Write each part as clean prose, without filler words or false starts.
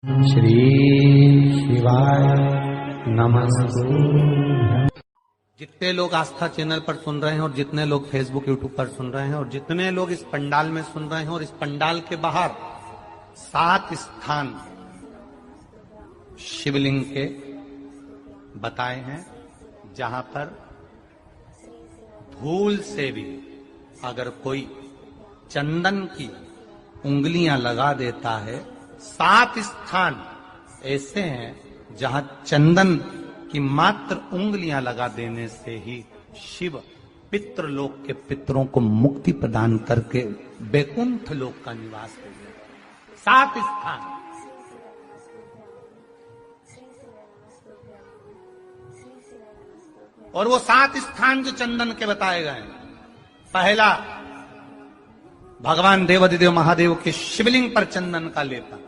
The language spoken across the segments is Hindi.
श्री शिवाय नमस्ते। जितने लोग आस्था चैनल पर सुन रहे हैं और जितने लोग फेसबुक यूट्यूब पर सुन रहे हैं और जितने लोग इस पंडाल में सुन रहे हैं और इस पंडाल के बाहर 7 स्थान शिवलिंग के बताए हैं जहां पर भूल से भी अगर कोई चंदन की उंगलियां लगा देता है, 7 स्थान ऐसे हैं जहां चंदन की मात्र उंगलियां लगा देने से ही शिव पितृलोक के पितरों को मुक्ति प्रदान करके बैकुंठ लोक का निवास हो गया। 7 स्थान। और वो 7 स्थान जो चंदन के बताए गए हैं, पहला भगवान देवाधिदेव महादेव के शिवलिंग पर चंदन का लेपन।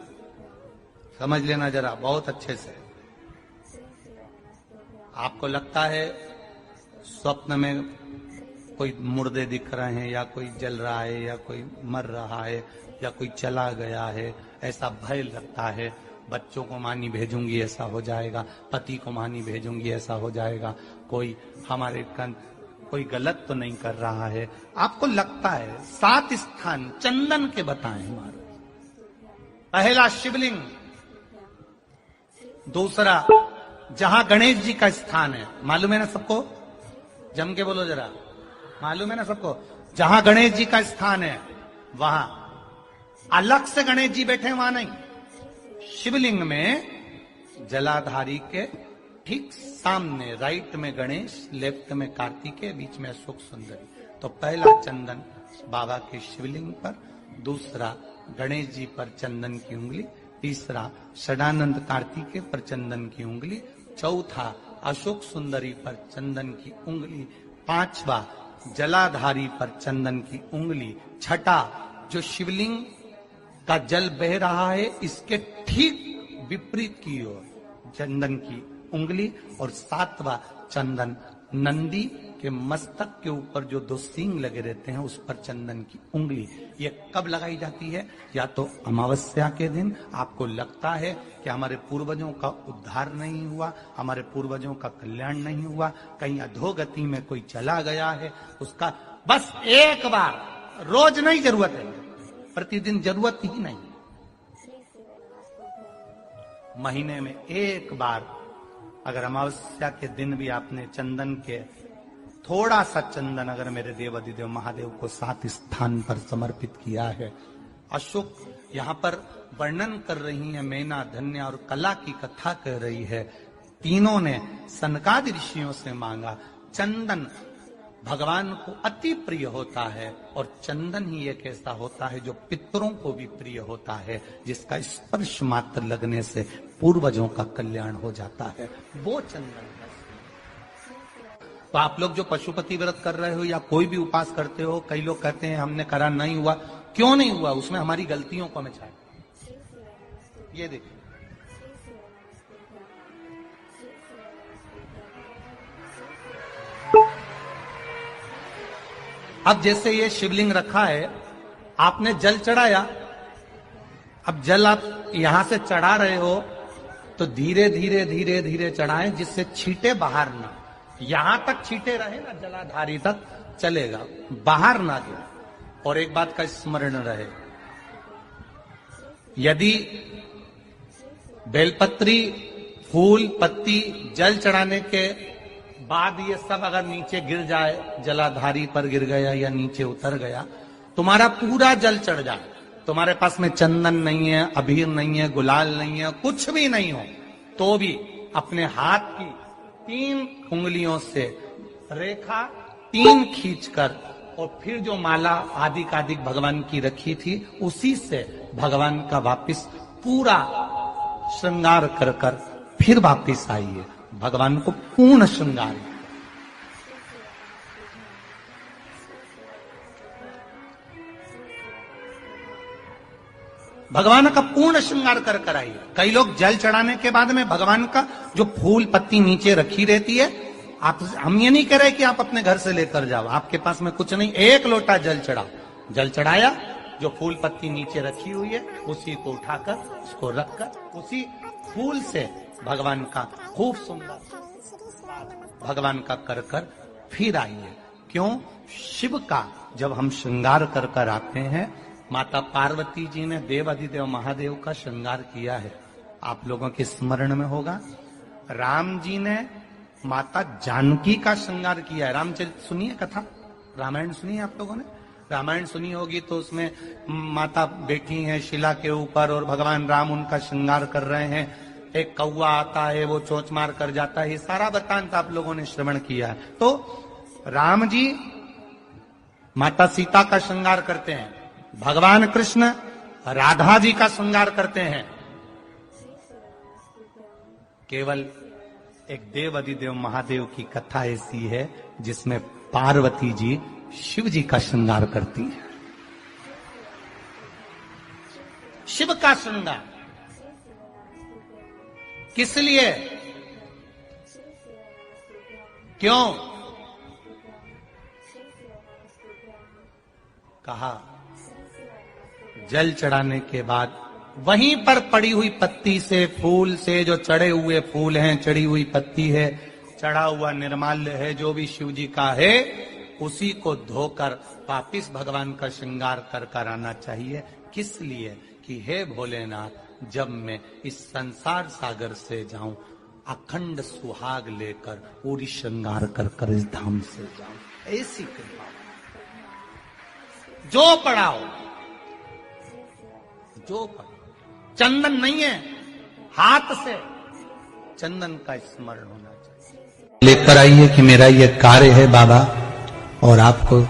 समझ लेना जरा बहुत अच्छे से। आपको लगता है स्वप्न में कोई मुर्दे दिख रहे हैं या कोई जल रहा है या कोई मर रहा है या कोई चला गया है, ऐसा भय लगता है। बच्चों को मानी भेजूंगी ऐसा हो जाएगा, पति को मानी भेजूंगी ऐसा हो जाएगा, कोई हमारे कोई गलत तो नहीं कर रहा है, आपको लगता है। 7 स्थान चंदन के बताएं हमारे। पहला शिवलिंग, दूसरा जहां गणेश जी का स्थान है, मालूम है ना सबको? जम के बोलो जरा, मालूम है ना सबको? जहां गणेश जी का स्थान है वहां अलग से गणेश जी बैठे, वहां नहीं। शिवलिंग में जलाधारी के ठीक सामने राइट में गणेश, लेफ्ट में कार्तिकेय, बीच में अशोक सुंदरी। तो पहला चंदन बाबा के शिवलिंग पर, दूसरा गणेश जी पर चंदन की उंगली, तीसरा षडानंद कार्तिकेय पर चंदन की उंगली, चौथा अशोक सुंदरी पर चंदन की उंगली, पांचवा जलाधारी पर चंदन की उंगली, छठा जो शिवलिंग का जल बह रहा है इसके ठीक विपरीत की ओर चंदन की उंगली, और 7वां चंदन नंदी के मस्तक के ऊपर जो 2 सींग लगे रहते हैं उस पर चंदन की उंगली। ये कब लगाई जाती है? या तो अमावस्या के दिन। आपको लगता है कि हमारे पूर्वजों का उद्धार नहीं हुआ, हमारे पूर्वजों का कल्याण नहीं हुआ, कहीं अधोगति में कोई चला गया है, उसका बस एक बार, रोज नहीं जरूरत है, प्रतिदिन जरूरत ही नहीं, महीने में एक बार अगर अमावस्या के दिन भी आपने चंदन के थोड़ा सा चंदन अगर मेरे देवाधिदेव महादेव को 7 स्थान पर समर्पित किया है। अशोक यहाँ पर वर्णन कर रही है, मैना, धन्य और कला की कथा कह रही है। तीनों ने सनकादि ऋषियों से मांगा। चंदन भगवान को अति प्रिय होता है और चंदन ही एक ऐसा होता है जो पितरों को भी प्रिय होता है, जिसका स्पर्श मात्र लगने से पूर्वजों का कल्याण हो जाता है, वो चंदन है। तो आप लोग जो पशुपति व्रत कर रहे हो या कोई भी उपास करते हो, कई लोग कहते हैं हमने करा नहीं हुआ। क्यों नहीं हुआ? उसमें हमारी गलतियों को हमें चाहिए। ये देखिए, अब जैसे ये शिवलिंग रखा है, आपने जल चढ़ाया, अब जल आप यहां से चढ़ा रहे हो तो धीरे धीरे धीरे धीरे चढ़ाएं जिससे छींटे बाहर ना, यहां तक छींटे रहे ना, जलाधारी तक चलेगा, बाहर ना जाए। और एक बात का स्मरण रहे, यदि बेलपत्री, फूल, पत्ती जल चढ़ाने के बाद ये सब अगर नीचे गिर जाए, जलाधारी पर गिर गया या नीचे उतर गया, तुम्हारा पूरा जल चढ़ जाए, तुम्हारे पास में चंदन नहीं है, अबीर नहीं है, गुलाल नहीं है, कुछ भी नहीं हो, तो भी अपने हाथ की 3 उंगलियों से रेखा 3 खींचकर और फिर जो माला आदिकादिक भगवान की रखी थी उसी से भगवान का वापिस पूरा श्रृंगार कर कर फिर वापिस आइए। भगवान को पूर्ण श्रृंगार, भगवान का पूर्ण श्रृंगार कर कर आइए। कई लोग जल चढ़ाने के बाद में भगवान का जो फूल पत्ती नीचे रखी रहती है, हम ये नहीं कह रहे कि आप अपने घर से लेकर जाओ, आपके पास में कुछ नहीं, 1 लोटा जल चढ़ाओ, जल चढ़ाया, जो फूल पत्ती नीचे रखी हुई है उसी को उठाकर उसको रखकर उसी फूल से भगवान का खूब सुंदर भगवान का कर फिर आइए। क्यों? शिव का जब हम श्रृंगार कर आते हैं, माता पार्वती जी ने देव अधिदेव महादेव का श्रृंगार किया है, आप लोगों के स्मरण में होगा। राम जी ने माता जानकी का श्रृंगार किया है। रामचरित सुनिए कथा, रामायण सुनिए आप लोगों ने, रामायण सुनी होगी तो उसमें माता बैठी हैं शिला के ऊपर और भगवान राम उनका श्रृंगार कर रहे हैं। एक कौवा आता है, वो चोंच मार कर जाता है, ये सारा वृत्तांत आप लोगों ने श्रवण किया है। तो राम जी माता सीता का श्रृंगार करते हैं, भगवान कृष्ण राधा जी का श्रृंगार करते हैं। केवल एक देव अधिदेव महादेव की कथा ऐसी है जिसमें पार्वती जी शिव जी का श्रृंगार करती हैं। शिव का श्रृंगार किस लिए? क्यों? कहा जल चढ़ाने के बाद वहीं पर पड़ी हुई पत्ती से, फूल से, जो चढ़े हुए फूल हैं, चढ़ी हुई पत्ती है, चढ़ा हुआ निर्माल्य है, जो भी शिव जी का है, उसी को धोकर वापिस भगवान का श्रृंगार कर आना चाहिए। किस लिए? कि हे भोलेनाथ, जब मैं इस संसार सागर से जाऊं, अखंड सुहाग लेकर पूरी श्रृंगार कर इस धाम से जाऊं। ऐसी कृपा जो पढ़ाओ, जो पढ़ाओ, चंदन नहीं है, हाथ से चंदन का स्मरण होना चाहिए। लेकर आइए कि मेरा ये कार्य है बाबा और आपको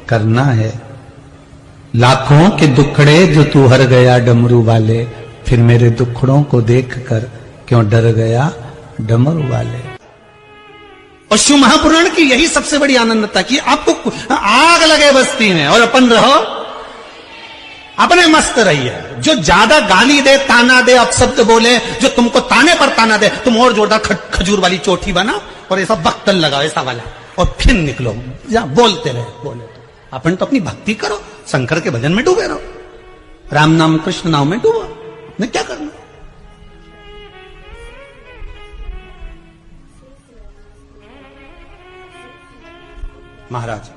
करना है। लाखों के दुखड़े जो तू हर गया डमरू वाले, फिर मेरे दुखड़ों को देखकर क्यों डर गया डमरू वाले। और शिव महापुराण की यही सबसे बड़ी आनंदता कि आपको आग लगे बस्ती में और अपन रहो, अपने मस्त रहिए। जो ज्यादा गाली दे, ताना दे, अपशब्द बोले, जो तुमको ताने पर ताना दे, तुम और जोरदार खजूर वाली चोटी बना और ऐसा बख्तल लगाओ ऐसा वाला, और फिर निकलो, बोलते रहे, बोले तो अपन तो अपनी भक्ति करो, शंकर के भजन में डूबे रहो, राम नाम कृष्ण नाम में डूबो, ने क्या करना। महाराज,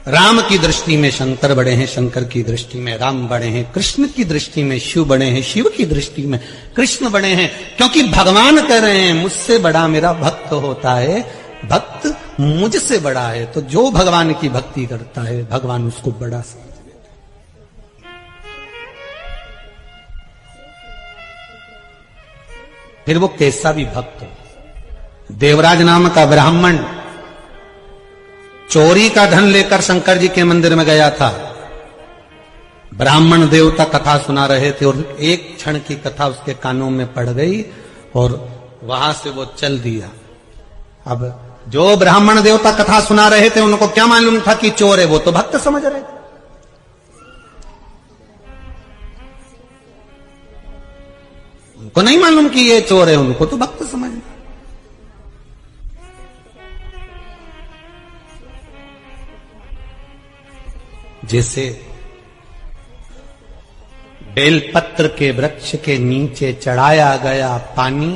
राम की दृष्टि में शंकर बड़े हैं, शंकर की दृष्टि में राम बड़े हैं, कृष्ण की दृष्टि में शिव बड़े हैं, शिव की दृष्टि में कृष्ण बड़े हैं। क्योंकि भगवान कह रहे हैं मुझसे बड़ा मेरा भक्त होता है, भक्त मुझसे बड़ा है। तो जो भगवान की भक्ति करता है भगवान उसको बड़ा समझ लेता है। फिर वो कैसा भी भक्त हो। देवराज नाम का ब्राह्मण चोरी का धन लेकर शंकर जी के मंदिर में गया था। ब्राह्मण देवता कथा सुना रहे थे और एक क्षण की कथा उसके कानों में पड़ गई और वहां से वो चल दिया। अब जो ब्राह्मण देवता कथा सुना रहे थे उनको क्या मालूम था कि चोर है, वो तो भक्त समझ रहे थे। उनको नहीं मालूम कि ये चोर है, उनको तो भक्त समझ। जैसे बेलपत्र के वृक्ष के नीचे चढ़ाया गया पानी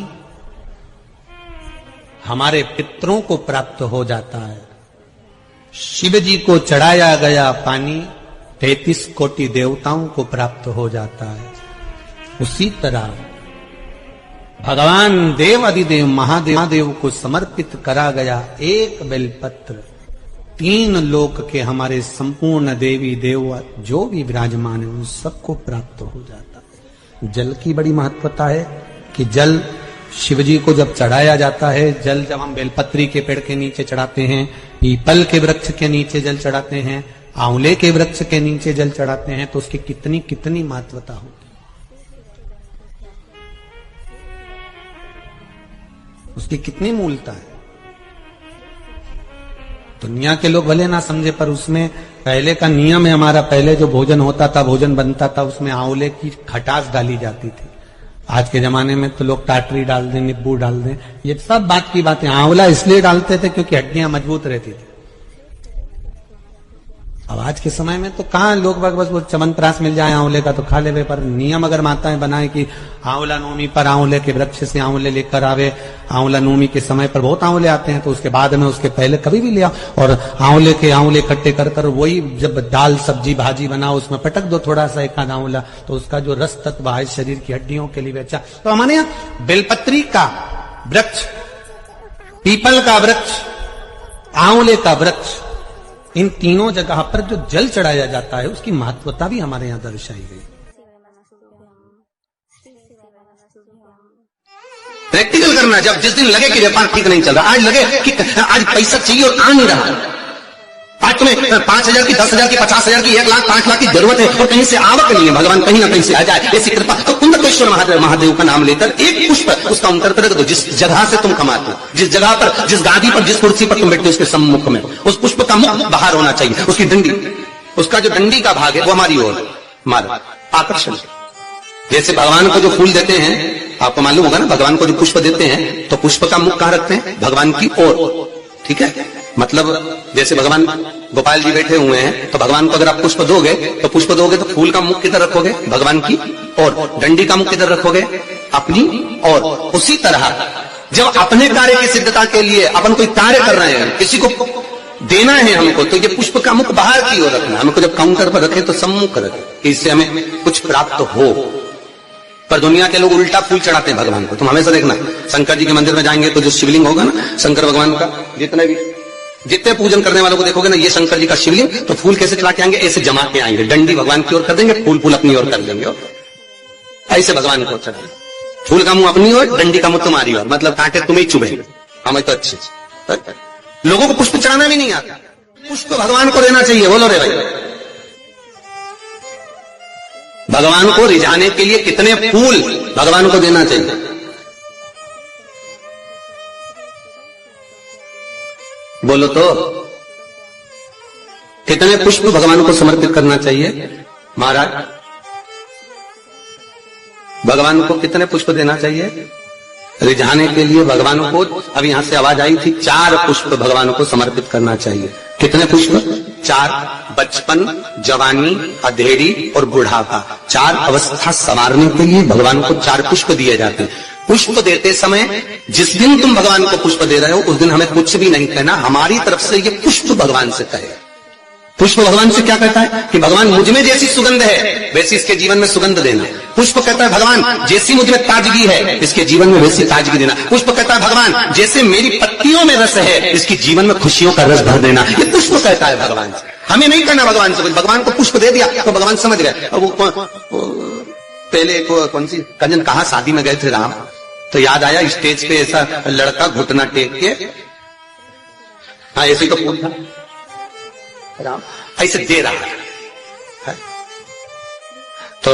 हमारे पितरों को प्राप्त हो जाता है, शिव जी को चढ़ाया गया पानी 33 कोटि देवताओं को प्राप्त हो जाता है। उसी तरह भगवान देव अधिदेव महादेव को समर्पित करा गया एक बेलपत्र 3 लोक के हमारे संपूर्ण देवी देव जो भी विराजमान है उन सबको प्राप्त हो जाता है। जल की बड़ी महत्वता है कि जल शिवजी को जब चढ़ाया जाता है, जल जब हम बेलपत्री के पेड़ के नीचे चढ़ाते हैं, पीपल के वृक्ष के नीचे जल चढ़ाते हैं, आंवले के वृक्ष के नीचे जल चढ़ाते हैं, तो उसकी कितनी कितनी महत्वता होती है, उसकी कितनी मूलता है। दुनिया के लोग भले ना समझे पर उसमें पहले का नियम है हमारा, पहले जो भोजन होता था, भोजन बनता था, उसमें आंवले की खटास डाली जाती थी। आज के जमाने में तो लोग टाटरी डाल दें, नींबू डाल दें, ये सब बात की बातें। आंवला इसलिए डालते थे क्योंकि हड्डियां मजबूत रहती थी। अब आज के समय में तो कहाँ लोग बस वो चमनप्राश मिल जाए आंवले का तो खा ले, पर नियम अगर माताएं बनाए कि आंवला नवमी पर आंवले के वृक्ष से आंवले लेकर आवे, आंवला नवमी के समय पर बहुत आंवले आते हैं तो उसके बाद में उसके पहले कभी भी ले आओ और आंवले इकट्ठे कर कर वही जब दाल सब्जी भाजी बनाओ उसमें पटक दो थोड़ा सा एक आध आंवला, तो उसका जो रस तत्व है शरीर की हड्डियों के लिए अच्छा। तो हमारे यहाँ बेलपत्री का वृक्ष, पीपल का वृक्ष, आंवले का वृक्ष, इन तीनों जगह पर जो जल चढ़ाया जाता है उसकी महत्वता भी हमारे यहां दर्शाई गई। प्रैक्टिकल करना, जब जिस दिन लगे कि व्यापार ठीक नहीं चल रहा, आज लगे कि आज पैसा चाहिए और आ नहीं रहा, आज तुम्हें 5,000 की, 10,000 की, 50,000 की, 1 लाख 5 लाख की जरूरत है और कहीं से आवक नहीं है, भगवान कहीं ना कहीं से आ जाए ऐसी कृपा, तो कुंदकेश्वर महादेव का नाम लेकर एक पुष्प उसका अंतर रख दो। जिस जगह से तुम कमाते हो, जिस जगह पर, जिस गादी पर, जिस कुर्सी पर तुम बैठते हो उसके सम्मुख में उस पुष्प का मुख बाहर होना चाहिए, उसकी डंडी, उसका जो डंडी का भाग है वो हमारी ओर, हमारा आकर्षण। जैसे भगवान को जो फूल देते हैं, आपको मालूम होगा ना, भगवान को जो पुष्प देते हैं तो पुष्प का मुख कहां रखते हैं? भगवान की ओर, ठीक है। मतलब जैसे भगवान गोपाल जी बैठे हुए हैं तो भगवान को अगर आप पुष्प दोगे तो फूल का मुख किधर रखोगे? भगवान की ओर। डंडी का मुख किधर रखोगे? अपनी ओर। उसी तरह जब अपने कार्य की सिद्धता के लिए अपन कोई कार्य कर रहे हैं, किसी को देना है हमको, तो ये पुष्प का मुख बाहर की ओर रखना। हमको जब काउंटर पर रखे तो सम्मुख रखे कि इससे हमें कुछ प्राप्त हो। पर दुनिया के लोग उल्टा फूल चढ़ाते हैं भगवान को। तुम हमेशा देखना, शंकर जी के मंदिर में जाएंगे तो जो शिवलिंग होगा ना शंकर भगवान का, जितने पूजन करने वालों को देखोगे ना, ये शंकर जी का शिवलिंग, तो फूल कैसे चढ़ा के आएंगे? ऐसे जमा के आएंगे, डंडी भगवान की ओर कर देंगे, फूल अपनी ओर कर देंगे, ऐसे भगवान को चढ़ाएंगे। फूल का मुंह अपनी ओर, डंडी का मुंह तुम्हारी ओर, मतलब कांटे तुम्हें चुभे, हमें तो अच्छे। लोगों को पुष्प चढ़ाना भी नहीं आता, पुष्प भगवान को देना चाहिए। बोलो रे भाई, भगवान को रिझाने के लिए कितने फूल भगवान को देना चाहिए? बोलो तो, कितने पुष्प भगवान को समर्पित करना चाहिए? महाराज, भगवान को कितने पुष्प देना चाहिए रिझाने के लिए? भगवान को, अभी यहां से आवाज आई थी, 4 पुष्प भगवान को समर्पित करना चाहिए। कितने पुष्प? 4। बचपन, जवानी, अधेड़ी और बुढ़ापा, 4 अवस्था संवारने के लिए भगवान को 4 पुष्प दिए जाते हैं। पुष्प देते समय जिस दिन तुम भगवान को पुष्प दे रहे हो उस दिन हमें कुछ भी नहीं कहना, हमारी तरफ से ये पुष्प भगवान से कहे। पुष्प भगवान से क्या कहता है कि भगवान मुझ में जैसी सुगंध है वैसी इसके जीवन में सुगंध देना। पुष्प कहता है भगवान जैसी मुझ में ताजगी है इसके जीवन में वैसी ताजगी देना। पुष्प कहता है भगवान जैसे मेरी पत्तियों में रस है इसके जीवन में खुशियों का रस भर देना। ये पुष्प कहता है भगवान से। हमें नहीं कहना भगवान से, भगवान को पुष्प दे दिया तो भगवान समझ गए। अब पहले कौन सी कंजन कहा शादी में गए थे राम, तो याद आया स्टेज पे ऐसा लड़का घुटना टेक के, हाँ ऐसे तो फूल था, राम ऐसे दे रहा है। तो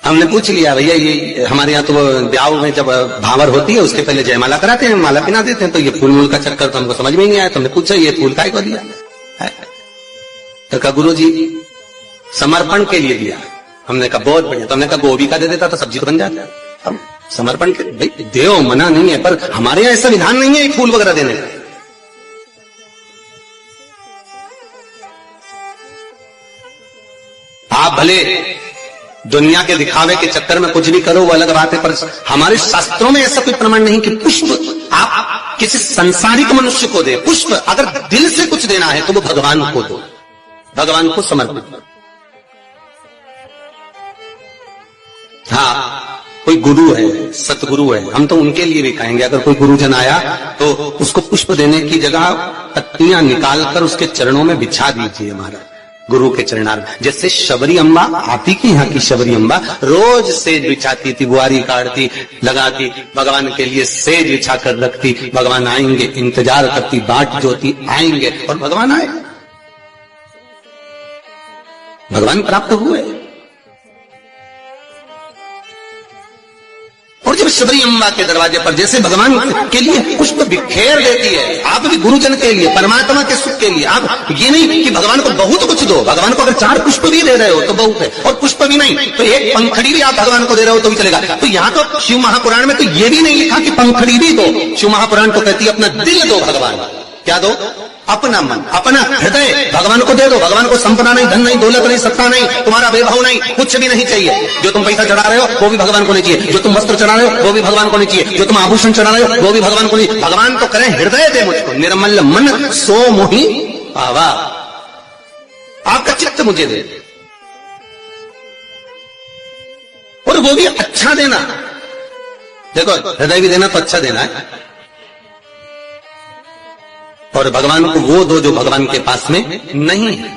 हमने पूछ लिया भैया ये हमारे यहाँ तो ब्याह में जब भावर होती है उसके पहले जयमाला कराते हैं, माला पिना देते हैं, तो ये फूल मूल का चक्कर तो हमको समझ में नहीं आया। तो हमने पूछा ये फूल काय को दिया है? तो कहा गुरु जी समर्पण के लिए दिया। हमने कहा बहुत बढ़िया। तो हमने कहा गोभी का दे देता तो सब्जी तो बन जाता। हम समर्पण के भाई देव मना नहीं है, पर हमारे यहाँ ऐसा विधान नहीं है एक फूल वगैरह देने का। आप भले दुनिया के दिखावे के चक्कर में कुछ भी करो वो अलग बात है, पर हमारे शास्त्रों में ऐसा कोई प्रमाण नहीं कि पुष्प आप किसी संसारिक मनुष्य को दे। पुष्प अगर दिल से कुछ देना है तो वो भगवान को दो, भगवान को समर्पित करो। हाँ कोई गुरु है, सतगुरु है, हम तो उनके लिए भी कहेंगे अगर कोई गुरुजन आया तो उसको पुष्प देने की जगह पत्तियां निकालकर उसके चरणों में बिछा दीजिए महाराज, गुरु के चरणार। जैसे शबरी अम्बा, आप ही की यहाँ की शबरी अम्बा रोज सेज बिछाती थी, बुआरी काटती, लगाती, भगवान के लिए सेज बिछा कर रखती। भगवान आएंगे इंतजार करती, बाट जोती आएंगे, और भगवान आए, भगवान प्राप्त हुए। और जब शबरी अम्बा के दरवाजे पर जैसे भगवान के लिए पुष्प बिखेर देती है, आप भी गुरुजन के लिए, परमात्मा के सुख के लिए। आप ये नहीं कि भगवान को बहुत कुछ दो, भगवान को अगर 4 पुष्प भी दे रहे हो तो बहुत है, और पुष्प भी नहीं तो एक पंखड़ी भी आप भगवान को दे रहे हो तो भी चलेगा। तो यहाँ तो शिव महापुराण में तो ये भी नहीं लिखा कि पंखड़ी भी दो, शिव महापुराण तो कहती है अपना दिल दो भगवान, क्या दो? अपना मन, अपना हृदय भगवान को दे दो। भगवान को संपदा नहीं, धन नहीं, दौलत नहीं, सत्ता नहीं, तुम्हारा वैभव नहीं, कुछ भी नहीं चाहिए। जो तुम पैसा चढ़ा रहे हो वो भी भगवान को नहीं चाहिए, जो तुम वस्त्र चढ़ा रहे हो वो भी भगवान को नहीं चाहिए, जो तुम आभूषण चढ़ा रहे हो वो भी भगवान को नहीं। भगवान तो करें हृदय दे मुझको, निर्मल मन सो मोहि पावा, आपका चित्त मुझे दे, और वो भी अच्छा देना। देखो हृदय भी देना तो अच्छा देना है, और भगवान को वो दो जो भगवान के पास में नहीं है।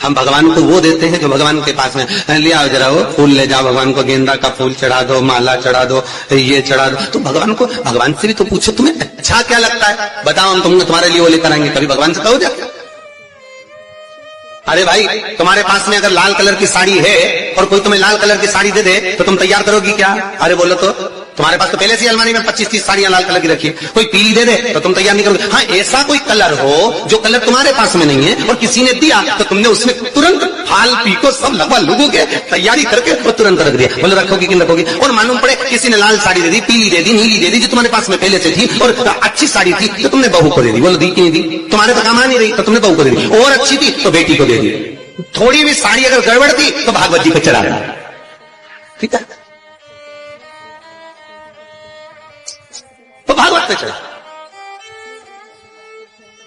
हम भगवान को वो देते हैं जो भगवान के पास में। लिया जरा वो फूल ले जाओ, भगवान को गेंदा का फूल चढ़ा दो, माला चढ़ा दो, ये चढ़ा दो। तो भगवान को, भगवान से भी तो पूछो तुम्हें अच्छा क्या लगता है, बताओ हम तुमने तुम्हारे लिए वो लेकर आएंगे। कभी भगवान से कहो जा, अरे भाई तुम्हारे पास में अगर लाल कलर की साड़ी है और कोई तुम्हें लाल कलर की साड़ी दे दे तो तुम तैयार करोगी क्या? अरे बोलो तो, तुम्हारे पास तो पहले से अलमारी में 25-30 साड़ियां लाल कलर की रखी है। कोई पीली दे दे तो तुम तैयार नहीं करोगे। हाँ, ऐसा कोई कलर हो जो कलर तुम्हारे पास में नहीं है और किसी ने दिया तो तुमने उसमें तुरंत फाल पीको सब लगवा लोगों के तैयारी करके वो तुरंत रख दिया। बोलो रखोगी कि रखोगी? और मालूम पड़े किसी ने लाल साड़ी दे दी, पीली दे दी, नीली दे दी, जो तुम्हारे पास में पहले से थी, और अच्छी साड़ी थी तो तुमने बहू को दे दी। बोलो दी कि नहीं दी? तुम्हारे तो काम आ नहीं रही तो तुमने बहू को दे दी, और अच्छी थी तो बेटी को दे दी। थोड़ी भी साड़ी अगर गड़बड़ थी तो भागवत जी को चढ़ा देना, ठीक है, तो भागवत पे चढ़ा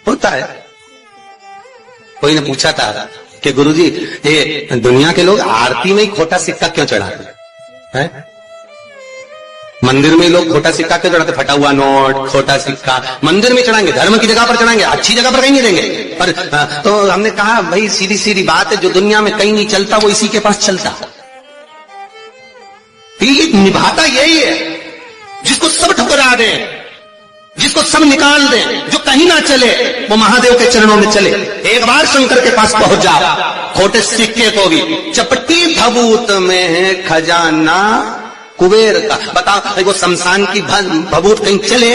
होता है। कोई ने पूछा था कि गुरुजी ये दुनिया के लोग आरती में ही खोटा सिक्का क्यों चढ़ाते हैं? मंदिर में लोग खोटा सिक्का क्यों चढ़ाते? फटा हुआ नोट, खोटा सिक्का मंदिर में चढ़ाएंगे, धर्म की जगह पर चढ़ाएंगे, अच्छी जगह पर कहीं नहीं देंगे। पर तो हमने कहा भाई सीधी सीधी बात है, जो दुनिया में कहीं नहीं चलता वो इसी के पास चलता। ये निभाता यही है, जिसको सब ठुकरा दे, जिसको सब निकाल दे, जो कहीं ना चले वो महादेव के चरणों में चले। एक बार शंकर के पास पहुंच जा, खोटे सिक्के को भी चपटी भभूत में है खजाना कुबेर का। बताओ वो शमशान की भभूत कहीं चले?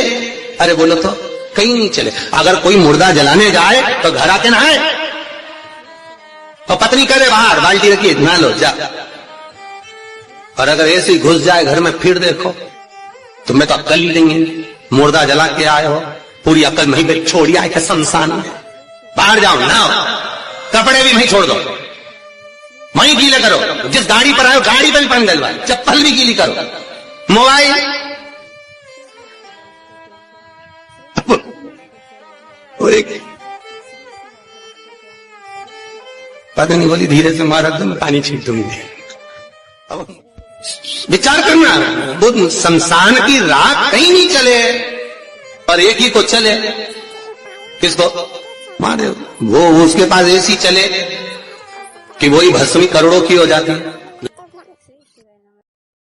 अरे बोलो तो कहीं नहीं चले। अगर कोई मुर्दा जलाने जाए तो घर आके नहाए, तो पत्नी करे बाहर बाल्टी रखिए नहा लो जा। और अगर ऐसे ही घुस जाए घर में फिर देखो तुम्हें तो अक्ल ही नहीं है, मुर्दा जला के आए हो, पूरी अक्ल वहीं पे छोड़ आए के शमशान में। बाहर जाओ नहाओ, कपड़े भी वहीं छोड़ दो, वहीं गीले करो, जिस गाड़ी पर आयो गाड़ी पर भी पानी डलवाए, चप्पल भी गीली करो, मोबाइल पता नहीं बोली धीरे से मारा तो मैं पानी छीट दूंगी। अब विचार करना, वो शमशान की रात कहीं नहीं चले और एक ही को चले, किसको? महादेव। वो उसके पास ऐसी चले कि वही भस्मी करोड़ों की हो जाती है।